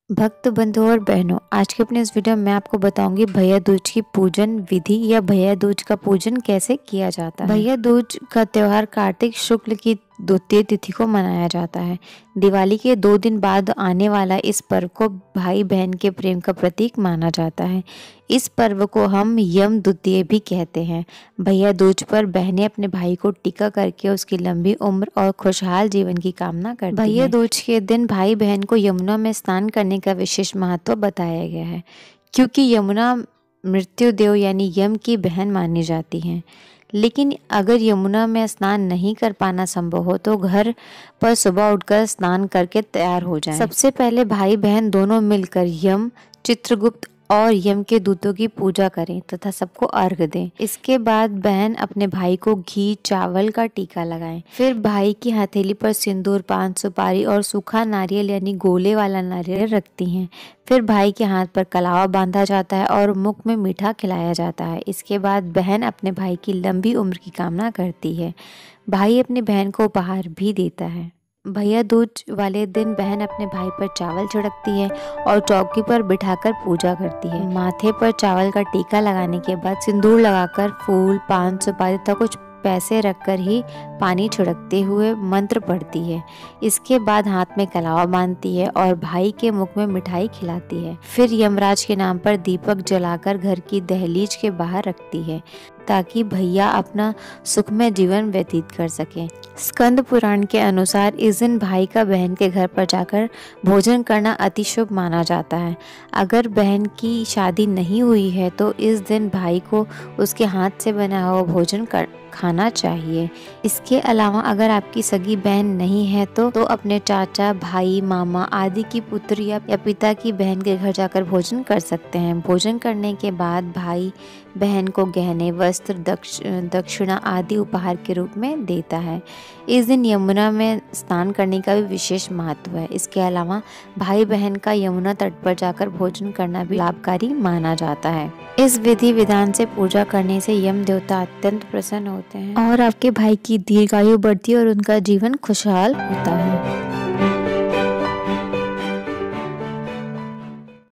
भक्त बंधुओं और बहनों, आज के अपने इस वीडियो में मैं आपको बताऊंगी भैया दूज की पूजन विधि या भैया दूज का पूजन कैसे किया जाता है। भैया दूज का त्योहार कार्तिक शुक्ल की द्वितीय तिथि को मनाया जाता है। दिवाली के 2 दिन बाद आने वाला इस पर्व को भाई बहन के प्रेम का प्रतीक माना जाता है। इस पर्व को हम यम द्वितीय भी कहते हैं। भैया दूज पर बहनें अपने भाई को टीका करके उसकी लंबी उम्र और खुशहाल जीवन की कामना करती हैं। भैया दूज के दिन भाई बहन को यमुना में स्नान करने का विशेष महत्व बताया गया है, क्योंकि यमुना मृत्युदेव यानी यम की बहन मानी जाती हैं। लेकिन अगर यमुना में स्नान नहीं कर पाना संभव हो तो घर पर सुबह उठकर स्नान करके तैयार हो जाएं। सबसे पहले भाई बहन दोनों मिलकर यम, चित्रगुप्त और यम के दूतों की पूजा करें तथा सबको अर्घ्य दें। इसके बाद बहन अपने भाई को घी चावल का टीका लगाएं। फिर भाई की हथेली पर सिंदूर, पान, सुपारी और सूखा नारियल यानी गोले वाला नारियल रखती हैं। फिर भाई के हाथ पर कलावा बांधा जाता है और मुख में मीठा खिलाया जाता है। इसके बाद बहन अपने भाई की लंबी उम्र की कामना करती है। भाई अपनी बहन को उपहार भी देता है। भैया दूज वाले दिन बहन अपने भाई पर चावल छिड़कती है और चौकी पर बिठाकर पूजा करती है। माथे पर चावल का टीका लगाने के बाद सिंदूर लगाकर फूल, पान, सुपारी तथा कुछ पैसे रखकर ही पानी छिड़कते हुए मंत्र पढ़ती है। इसके बाद हाथ में कलावा बांधती है और भाई के मुख में मिठाई खिलाती है। फिर यमराज के नाम पर दीपक जलाकर घर की दहलीज के बाहर रखती है ताकि भैया अपना सुखमय जीवन व्यतीत कर सकें। स्कंद पुराण के अनुसार इस दिन भाई का बहन के घर पर जाकर भोजन करना अति शुभ माना जाता है। अगर बहन की शादी नहीं हुई है तो इस दिन भाई को उसके हाथ से बना हुआ भोजन खाना चाहिए। इसके अलावा अगर आपकी सगी बहन नहीं है तो अपने चाचा, भाई, मामा आदि की पुत्री या पिता की बहन के घर जाकर भोजन कर सकते हैं। भोजन करने के बाद भाई बहन को गहने, वस्त्र, दक्षिणा आदि उपहार के रूप में देता है। इस दिन यमुना में स्नान करने का भी विशेष महत्व है। इसके अलावा भाई बहन का यमुना तट पर जाकर भोजन करना भी लाभकारी माना जाता है। इस विधि विधान से पूजा करने से यम देवता अत्यंत प्रसन्न होते हैं और आपके भाई की दीर्घायु बढ़ती है और उनका जीवन खुशहाल होता है।